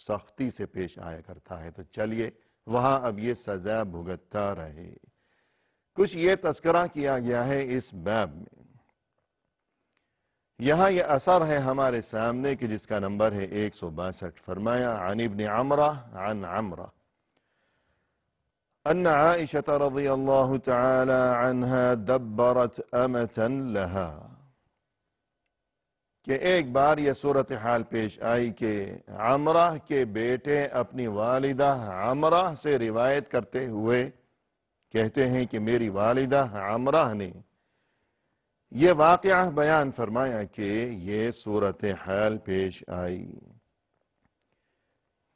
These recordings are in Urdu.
سختی سے پیش آیا کرتا ہے۔ تو چلیے وہاں اب یہ سزا بھگتتا رہے۔ کچھ یہ تذکرہ کیا گیا ہے اس باب میں۔ یہاں یہ اثر ہے ہمارے سامنے کہ جس کا نمبر ہے 162۔ فرمایا عن ابن عمرہ عن عمرہ ان عائشة رضی اللہ تعالی عنها دبرت امة لها، کہ ایک بار یہ صورتحال پیش آئی کہ عمرہ کے بیٹے اپنی والدہ عمرہ سے روایت کرتے ہوئے کہتے ہیں کہ میری والدہ عمرہ نے یہ واقعہ بیان فرمایا کہ یہ صورتحال پیش آئی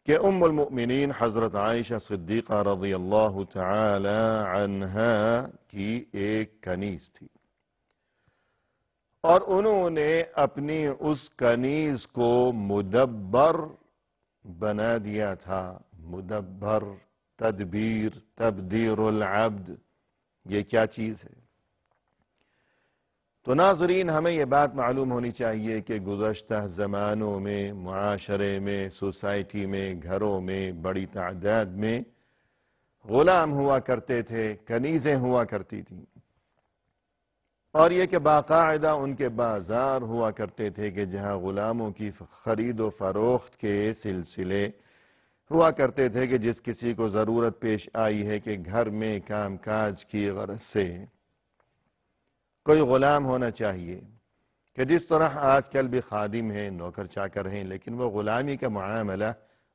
کہ ام المؤمنین حضرت عائشہ صدیقہ رضی اللہ تعالی عنہا کی ایک کنیز تھی، اور انہوں نے اپنی اس کنیز کو مدبر بنا دیا تھا۔ مدبر، تدبیر، تبدیر العبد، یہ کیا چیز ہے؟ تو ناظرین ہمیں یہ بات معلوم ہونی چاہیے کہ گزشتہ زمانوں میں معاشرے میں، سوسائٹی میں، گھروں میں بڑی تعداد میں غلام ہوا کرتے تھے، کنیزیں ہوا کرتی تھیں، اور یہ کہ باقاعدہ ان کے بازار ہوا کرتے تھے کہ جہاں غلاموں کی خرید و فروخت کے سلسلے ہوا کرتے تھے کہ جس کسی کو ضرورت پیش آئی ہے کہ گھر میں کام کاج کی غرض سے کوئی غلام ہونا چاہیے، کہ جس طرح آج کل بھی خادم ہیں، نوکر چاکر ہیں، لیکن وہ غلامی کا معاملہ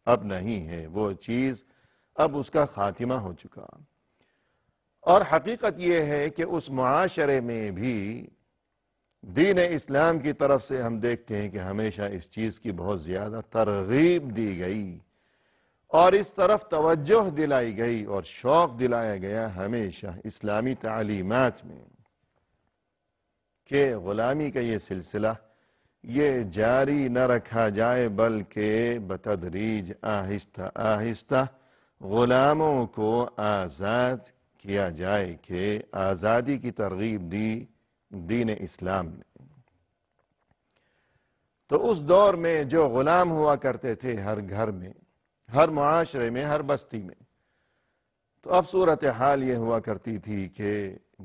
اب نہیں ہے، وہ چیز اب اس کا خاتمہ ہو چکا۔ اور حقیقت یہ ہے کہ اس معاشرے میں بھی دین اسلام کی طرف سے ہم دیکھتے ہیں کہ ہمیشہ اس چیز کی بہت زیادہ ترغیب دی گئی اور اس طرف توجہ دلائی گئی اور شوق دلایا گیا ہمیشہ اسلامی تعلیمات میں کہ غلامی کا یہ سلسلہ یہ جاری نہ رکھا جائے، بلکہ بتدریج آہستہ آہستہ غلاموں کو آزاد کیا جائے، کہ آزادی کی ترغیب دی دین اسلام نے۔ تو اس دور میں جو غلام ہوا کرتے تھے ہر گھر میں، ہر معاشرے میں، ہر بستی میں، تو اب صورتحال یہ ہوا کرتی تھی کہ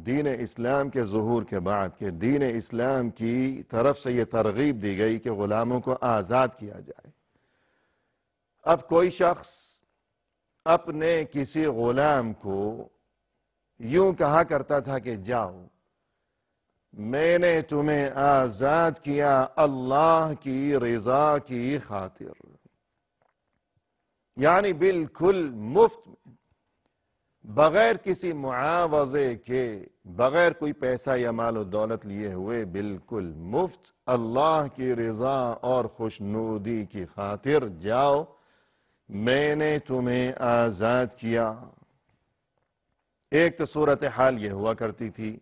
دین اسلام کے ظہور کے بعد کہ دین اسلام کی طرف سے یہ ترغیب دی گئی کہ غلاموں کو آزاد کیا جائے۔ اب کوئی شخص اپنے کسی غلام کو یوں کہا کرتا تھا کہ جاؤ، میں نے تمہیں آزاد کیا اللہ کی رضا کی خاطر، یعنی بالکل مفت میں، بغیر کسی معاوضے کے، بغیر کوئی پیسہ یا مال و دولت لیے ہوئے، بالکل مفت اللہ کی رضا اور خوشنودی کی خاطر جاؤ، میں نے تمہیں آزاد کیا۔ ایک تو صورتحال یہ ہوا کرتی تھی،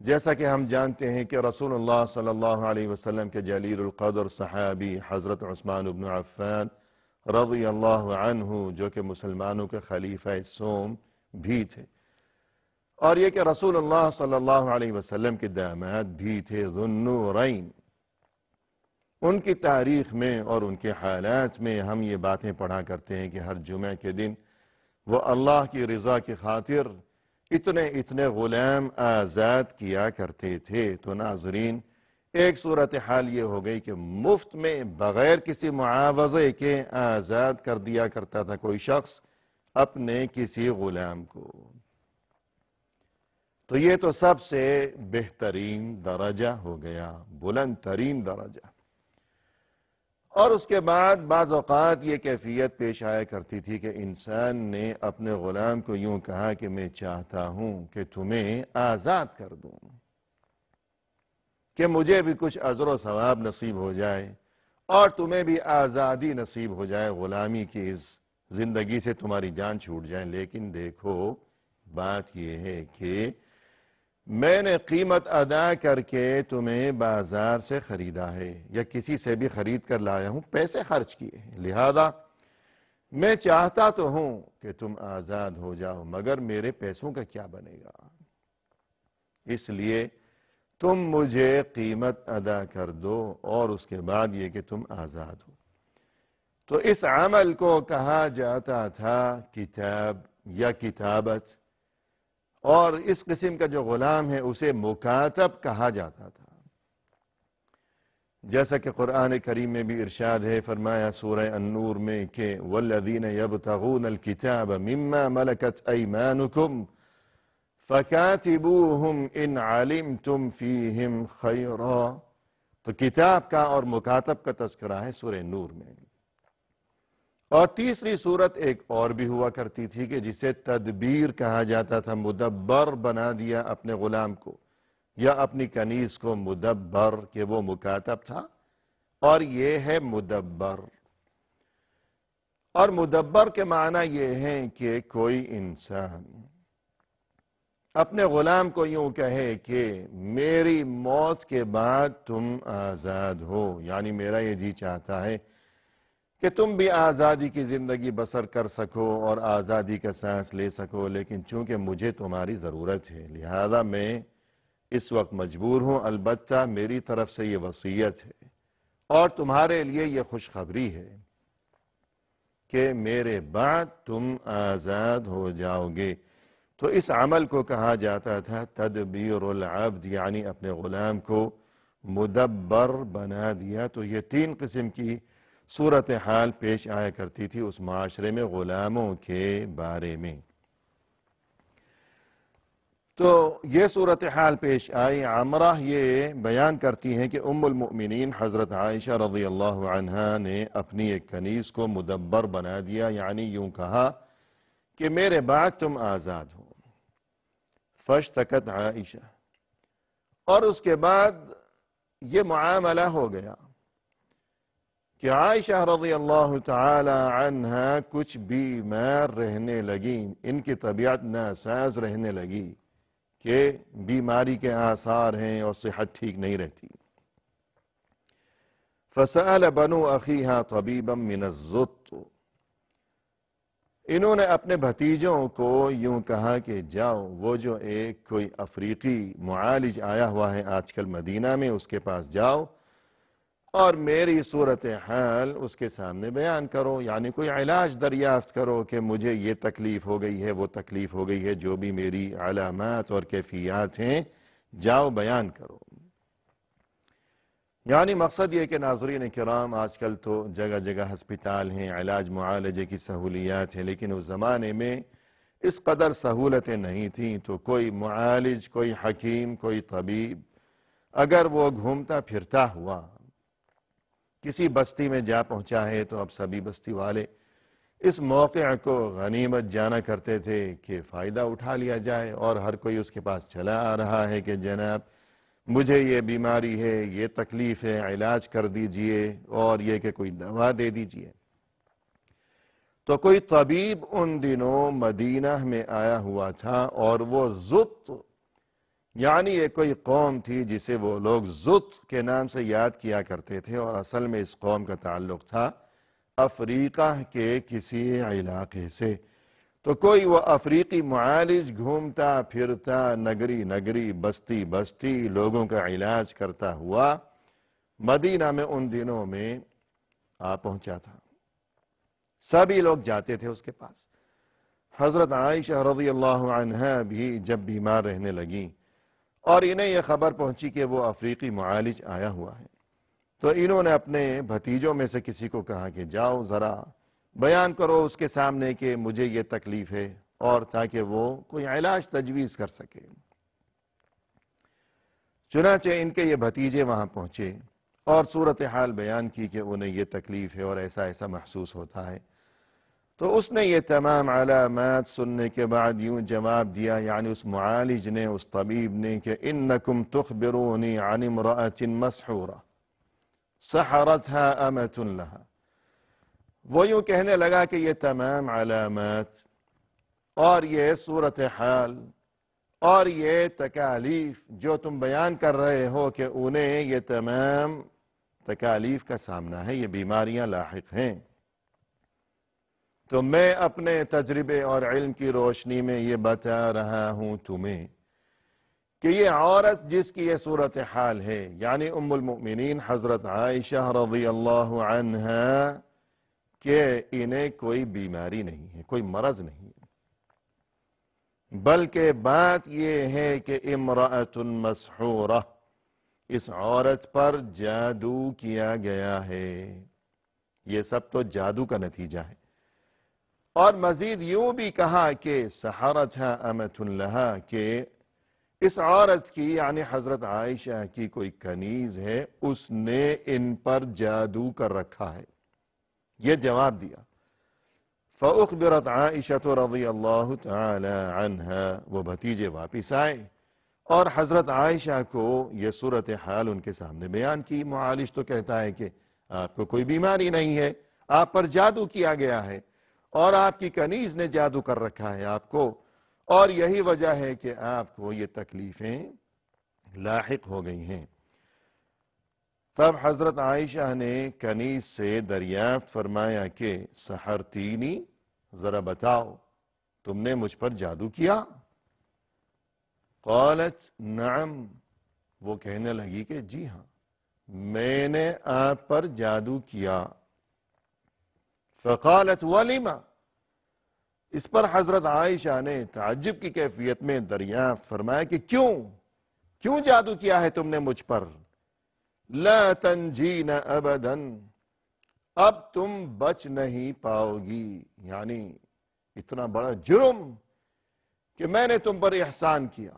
جیسا کہ ہم جانتے ہیں کہ رسول اللہ صلی اللہ علیہ وسلم کے جلیل القدر صحابی حضرت عثمان بن عفان رضی اللہ عنہ، جو کہ مسلمانوں کے خلیفہ سوم بھی تھے، اور یہ کہ رسول اللہ صلی اللہ علیہ وسلم کے داماد بھی تھے، ذو النورین، ان کی تاریخ میں اور ان کے حالات میں ہم یہ باتیں پڑھا کرتے ہیں کہ ہر جمعہ کے دن وہ اللہ کی رضا کی خاطر اتنے غلام آزاد کیا کرتے تھے۔ تو ناظرین ایک صورتحال یہ ہو گئی کہ مفت میں بغیر کسی معاوضے کے آزاد کر دیا کرتا تھا کوئی شخص اپنے کسی غلام کو۔ تو یہ تو سب سے بہترین درجہ ہو گیا، بلند ترین درجہ۔ اور اس کے بعد بعض اوقات یہ کیفیت پیش آیا کرتی تھی کہ انسان نے اپنے غلام کو یوں کہا کہ میں چاہتا ہوں کہ تمہیں آزاد کر دوں، کہ مجھے بھی کچھ اجر و ثواب نصیب ہو جائے اور تمہیں بھی آزادی نصیب ہو جائے، غلامی کی اس زندگی سے تمہاری جان چھوٹ جائے۔ لیکن دیکھو بات یہ ہے کہ میں نے قیمت ادا کر کے تمہیں بازار سے خریدا ہے یا کسی سے بھی خرید کر لایا ہوں، پیسے خرچ کیے ہیں، لہذا میں چاہتا تو ہوں کہ تم آزاد ہو جاؤ، مگر میرے پیسوں کا کیا بنے گا، اس لیے تم مجھے قیمت ادا کر دو اور اس کے بعد یہ کہ تم آزاد ہو۔ تو اس عمل کو کہا جاتا تھا کتاب یا کتابت، اور اس قسم کا جو غلام ہے اسے مکاتب کہا جاتا تھا. جیسا کہ قرآن کریم میں بھی ارشاد ہے، فرمایا سورہ النور میں کہ والذین یبتغون الکتاب مما ملکت ایمانکم فکاتبوہم ان علمتم فیہم خیرا. تو کتاب کا اور مکاتب کا تذکرہ ہے سورہ نور میں. اور تیسری صورت ایک اور بھی ہوا کرتی تھی کہ جسے تدبیر کہا جاتا تھا. مدبر بنا دیا اپنے غلام کو یا اپنی کنیز کو مدبر، کہ وہ مکاتب تھا اور یہ ہے مدبر. اور مدبر کے معنی یہ ہے کہ کوئی انسان اپنے غلام کو یوں کہے کہ میری موت کے بعد تم آزاد ہو، یعنی میرا یہ جی چاہتا ہے کہ تم بھی آزادی کی زندگی بسر کر سکو اور آزادی کا سانس لے سکو، لیکن چونکہ مجھے تمہاری ضرورت ہے لہذا میں اس وقت مجبور ہوں. البتہ میری طرف سے یہ وصیت ہے اور تمہارے لیے یہ خوشخبری ہے کہ میرے بعد تم آزاد ہو جاؤ گے. تو اس عمل کو کہا جاتا تھا تدبیر العبد، یعنی اپنے غلام کو مدبر بنا دیا. تو یہ تین قسم کی صورتحال پیش آیا کرتی تھی اس معاشرے میں غلاموں کے بارے میں. تو یہ صورتحال پیش آئی. عمرہ یہ بیان کرتی ہیں کہ ام المؤمنین حضرت عائشہ رضی اللہ عنہا نے اپنی ایک کنیز کو مدبر بنا دیا، یعنی یوں کہا کہ میرے بعد تم آزاد ہو. فاشتکت عائشہ، اور اس کے بعد یہ معاملہ ہو گیا کہ عائشہ رضی اللہ تعالی عنہا کچھ بیمار رہنے لگی، ان کی طبیعت ناساز رہنے لگی کہ بیماری کے آثار ہیں اور صحت ٹھیک نہیں رہتی. فسأل بنو اخیہا طبیبا من الزط، انہوں نے اپنے بھتیجوں کو یوں کہا کہ جاؤ، وہ جو ایک کوئی افریقی معالج آیا ہوا ہے آج کل مدینہ میں، اس کے پاس جاؤ اور میری صورتحال اس کے سامنے بیان کرو، یعنی کوئی علاج دریافت کرو کہ مجھے یہ تکلیف ہو گئی ہے، وہ تکلیف ہو گئی ہے، جو بھی میری علامات اور کیفیات ہیں جاؤ بیان کرو. یعنی مقصد یہ کہ ناظرین کرام آج کل تو جگہ جگہ ہسپتال ہیں، علاج معالجے کی سہولیات ہیں، لیکن اس زمانے میں اس قدر سہولتیں نہیں تھیں. تو کوئی معالج، کوئی حکیم، کوئی طبیب اگر وہ گھومتا پھرتا ہوا کسی بستی میں جا پہنچا ہے تو اب سبھی بستی والے اس موقع کو غنیمت جانا کرتے تھے کہ فائدہ اٹھا لیا جائے، اور ہر کوئی اس کے پاس چلا آ رہا ہے کہ جناب مجھے یہ بیماری ہے، یہ تکلیف ہے، علاج کر دیجئے، اور یہ کہ کوئی دوا دے دیجئے. تو کوئی طبیب ان دنوں مدینہ میں آیا ہوا تھا، اور وہ زط، یعنی یہ کوئی قوم تھی جسے وہ لوگ زط کے نام سے یاد کیا کرتے تھے، اور اصل میں اس قوم کا تعلق تھا افریقہ کے کسی علاقے سے. تو کوئی وہ افریقی معالج گھومتا پھرتا نگری نگری بستی بستی لوگوں کا علاج کرتا ہوا مدینہ میں ان دنوں میں آ پہنچا تھا. سبھی لوگ جاتے تھے اس کے پاس. حضرت عائشہ رضی اللہ عنہا بھی جب بیمار رہنے لگیں اور انہیں یہ خبر پہنچی کہ وہ افریقی معالج آیا ہوا ہے، تو انہوں نے اپنے بھتیجوں میں سے کسی کو کہا کہ جاؤ ذرا بیان کرو اس کے سامنے کہ مجھے یہ تکلیف ہے، اور تاکہ وہ کوئی علاج تجویز کر سکے. چنانچہ ان کے یہ بھتیجے وہاں پہنچے اور صورتحال بیان کی کہ انہیں یہ تکلیف ہے اور ایسا ایسا محسوس ہوتا ہے. تو اس نے یہ تمام علامات سننے کے بعد یوں جواب دیا، یعنی اس معالج نے، اس طبیب نے، کہ انکم تخبرونی عن امرأة مسحورہ سحرتها امۃ لها. وہ یوں کہنے لگا کہ یہ تمام علامات اور یہ صورتحال اور یہ تکالیف جو تم بیان کر رہے ہو کہ انہیں یہ تمام تکالیف کا سامنا ہے، یہ بیماریاں لاحق ہیں، تو میں اپنے تجربے اور علم کی روشنی میں یہ بتا رہا ہوں تمہیں کہ یہ عورت جس کی یہ صورتحال ہے، یعنی ام المؤمنین حضرت عائشہ رضی اللہ عنہا کہ انہیں کوئی بیماری نہیں ہے، کوئی مرض نہیں ہے، بلکہ بات یہ ہے کہ امرأۃ مسحورہ، اس عورت پر جادو کیا گیا ہے۔ یہ سب تو جادو کا نتیجہ ہے۔ اور مزید یوں بھی کہا کہ سحرتھا امۃ لہا، کہ اس عورت کی یعنی حضرت عائشہ کی کوئی کنیز ہے، اس نے ان پر جادو کر رکھا ہے۔ یہ جواب دیا۔ فأخبرت عائشہ رضی اللہ تعالی عنہا، وہ بھتیجے واپس آئے اور حضرت عائشہ کو یہ صورتحال ان کے سامنے بیان کی۔ معالج تو کہتا ہے کہ آپ کو کوئی بیماری نہیں ہے، آپ پر جادو کیا گیا ہے اور آپ کی کنیز نے جادو کر رکھا ہے آپ کو، اور یہی وجہ ہے کہ آپ کو یہ تکلیفیں لاحق ہو گئی ہیں۔ تب حضرت عائشہ نے کنیز سے دریافت فرمایا کہ سحرتینی، ذرا بتاؤ تم نے مجھ پر جادو کیا؟ قالت نعم، وہ کہنے لگی کہ جی ہاں، میں نے آپ پر جادو کیا۔ فقالت ولما، اس پر حضرت عائشہ نے تعجب کی کیفیت میں دریافت فرمایا کہ کیوں جادو کیا ہے تم نے مجھ پر؟ لا تنجین ابدا، اب تم بچ نہیں پاؤ گی، یعنی اتنا بڑا جرم کہ میں نے تم پر احسان کیا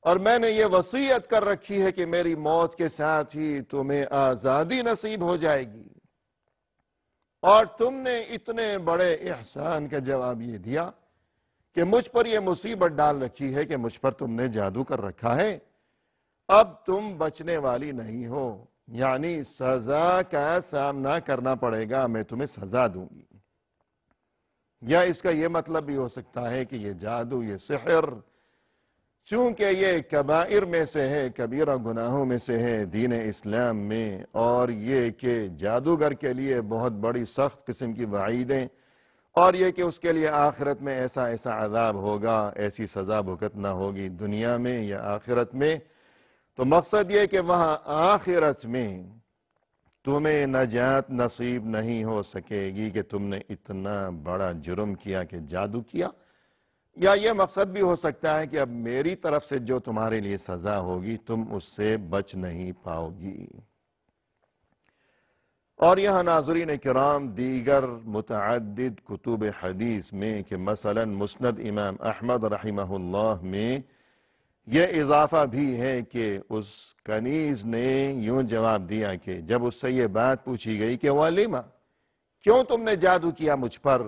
اور میں نے یہ وصیت کر رکھی ہے کہ میری موت کے ساتھ ہی تمہیں آزادی نصیب ہو جائے گی، اور تم نے اتنے بڑے احسان کا جواب یہ دیا کہ مجھ پر یہ مصیبت ڈال رکھی ہے کہ مجھ پر تم نے جادو کر رکھا ہے، اب تم بچنے والی نہیں ہو، یعنی سزا کا سامنا کرنا پڑے گا، میں تمہیں سزا دوں گی۔ یا اس کا یہ مطلب بھی ہو سکتا ہے کہ یہ جادو، یہ سحر، چونکہ یہ کبائر میں سے ہے، کبیرہ گناہوں میں سے ہے دین اسلام میں، اور یہ کہ جادوگر کے لیے بہت بڑی سخت قسم کی وعیدیں، اور یہ کہ اس کے لیے آخرت میں ایسا عذاب ہوگا، ایسی سزا بھگتنا ہوگی دنیا میں یا آخرت میں، تو مقصد یہ کہ وہاں آخرت میں تمہیں نجات نصیب نہیں ہو سکے گی کہ تم نے اتنا بڑا جرم کیا کہ جادو کیا۔ یا یہ مقصد بھی ہو سکتا ہے کہ اب میری طرف سے جو تمہارے لیے سزا ہوگی تم اس سے بچ نہیں پاؤ گی۔ اور یہاں ناظرین کرام دیگر متعدد کتب حدیث میں کہ مثلا مسند امام احمد رحمہ اللہ میں یہ اضافہ بھی ہے کہ اس کنیز نے یوں جواب دیا کہ جب اس سے یہ بات پوچھی گئی کہ ولیما، کیوں تم نے جادو کیا مجھ پر،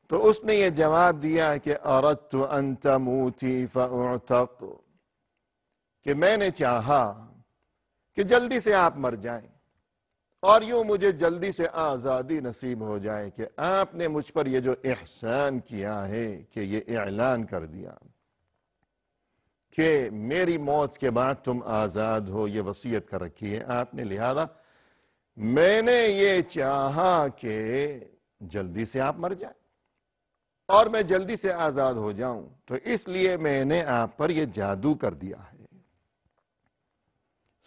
تو اس نے یہ جواب دیا کہ اردت ان تموتی فاعتق، کہ میں نے چاہا کہ جلدی سے آپ مر جائیں اور یوں مجھے جلدی سے آزادی نصیب ہو جائے، کہ آپ نے مجھ پر یہ جو احسان کیا ہے کہ یہ اعلان کر دیا کہ میری موت کے بعد تم آزاد ہو، یہ وصیت کر رکھی ہے آپ نے، لہذا میں نے یہ چاہا کہ جلدی سے آپ مر جائیں اور میں جلدی سے آزاد ہو جاؤں، تو اس لیے میں نے آپ پر یہ جادو کر دیا ہے۔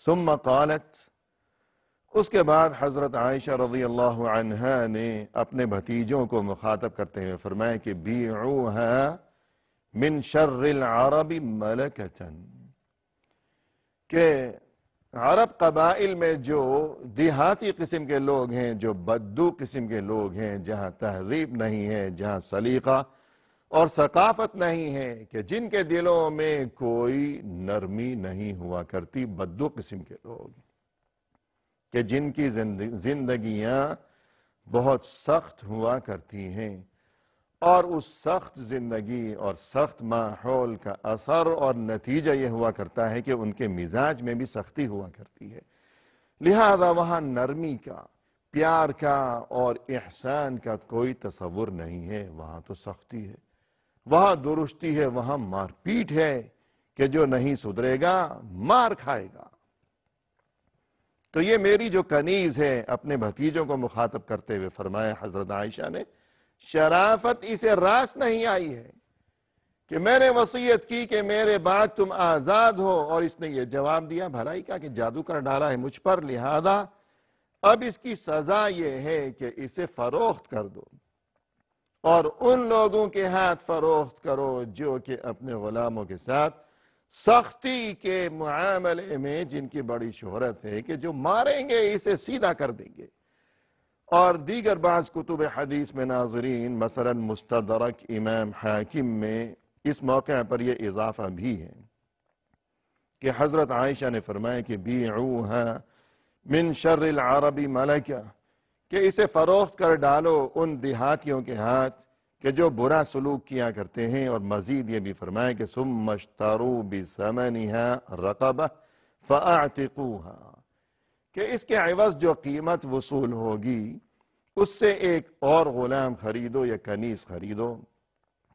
ثم قالت، اس کے بعد حضرت عائشہ رضی اللہ عنہا نے اپنے بھتیجوں کو مخاطب کرتے ہوئے فرمایا کہ بیعوها من شر العرب ملکتا، کہ عرب قبائل میں جو دیہاتی قسم کے لوگ ہیں، جو بدو قسم کے لوگ ہیں، جہاں تہذیب نہیں ہے، جہاں سلیقہ اور ثقافت نہیں ہے، کہ جن کے دلوں میں کوئی نرمی نہیں ہوا کرتی، بدو قسم کے لوگ، کہ جن کی زندگیاں بہت سخت ہوا کرتی ہیں، اور اس سخت زندگی اور سخت ماحول کا اثر اور نتیجہ یہ ہوا کرتا ہے کہ ان کے مزاج میں بھی سختی ہوا کرتی ہے، لہذا وہاں نرمی کا، پیار کا اور احسان کا کوئی تصور نہیں ہے، وہاں تو سختی ہے، وہاں درستی ہے، وہاں مار پیٹ ہے کہ جو نہیں سدھرے گا مار کھائے گا۔ تو یہ میری جو کنیز ہے، اپنے بھتیجوں کو مخاطب کرتے ہوئے فرمایا حضرت عائشہ نے، شرافت اسے راس نہیں آئی ہے کہ میں نے وصیت کی کہ میرے بعد تم آزاد ہو، اور اس نے یہ جواب دیا بھلائی کا کہ جادو کر ڈالا ہے مجھ پر، لہذا اب اس کی سزا یہ ہے کہ اسے فروخت کر دو اور ان لوگوں کے ہاتھ فروخت کرو جو کہ اپنے غلاموں کے ساتھ سختی کے معاملے میں جن کی بڑی شہرت ہے کہ جو ماریں گے اسے سیدھا کر دیں گے۔ اور دیگر بعض کتب حدیث میں ناظرین مثلا مستدرک امام حاکم میں اس موقع پر یہ اضافہ بھی ہے کہ حضرت عائشہ نے فرمایا کہ بیعوہا من شر العرب ملکہ، کہ اسے فروخت کر ڈالو ان دیہاتیوں کے ہاتھ کہ جو برا سلوک کیا کرتے ہیں۔ اور مزید یہ بھی فرمایا کہ ثم اشتروا بثمنها رقبہ فاعتقوها، کہ اس کے عوض جو قیمت وصول ہوگی اس سے ایک اور غلام خریدو یا کنیز خریدو،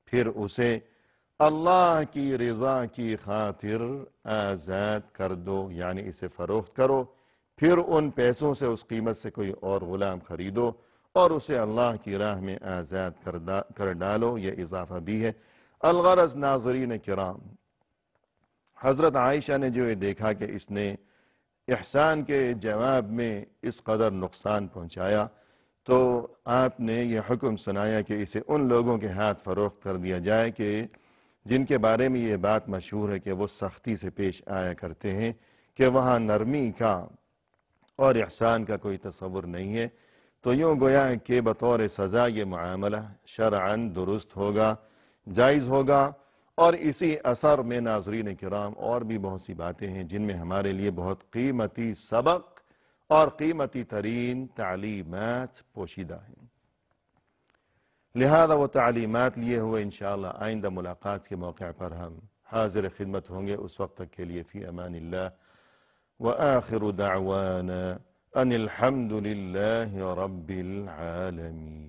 پھر اسے اللہ کی رضا کی خاطر آزاد کر دو، یعنی اسے فروخت کرو، پھر ان پیسوں سے اس قیمت سے کوئی اور غلام خریدو اور اسے اللہ کی راہ میں آزاد کر ڈالو۔ یہ اضافہ بھی ہے۔ الغرض ناظرین کرام، حضرت عائشہ نے جو یہ دیکھا کہ اس نے احسان کے جواب میں اس قدر نقصان پہنچایا، تو آپ نے یہ حکم سنایا کہ اسے ان لوگوں کے ہاتھ فروخت کر دیا جائے کہ جن کے بارے میں یہ بات مشہور ہے کہ وہ سختی سے پیش آیا کرتے ہیں، کہ وہاں نرمی کا اور احسان کا کوئی تصور نہیں ہے۔ تو یوں گویا کہ بطور سزا یہ معاملہ شرعاً درست ہوگا، جائز ہوگا۔ اور اسی اثر میں ناظرین کرام اور بھی بہت سی باتیں ہیں جن میں ہمارے لیے بہت قیمتی سبق اور قیمتی ترین تعلیمات پوشیدہ ہیں۔ لہذا وہ تعلیمات لیے ہوئے انشاءاللہ آئندہ ملاقات کے موقع پر ہم حاضر خدمت ہوں گے۔ اس وقت تک کے لیے فی امان اللہ، وآخر دعوانا ان الحمد للہ رب العالمین۔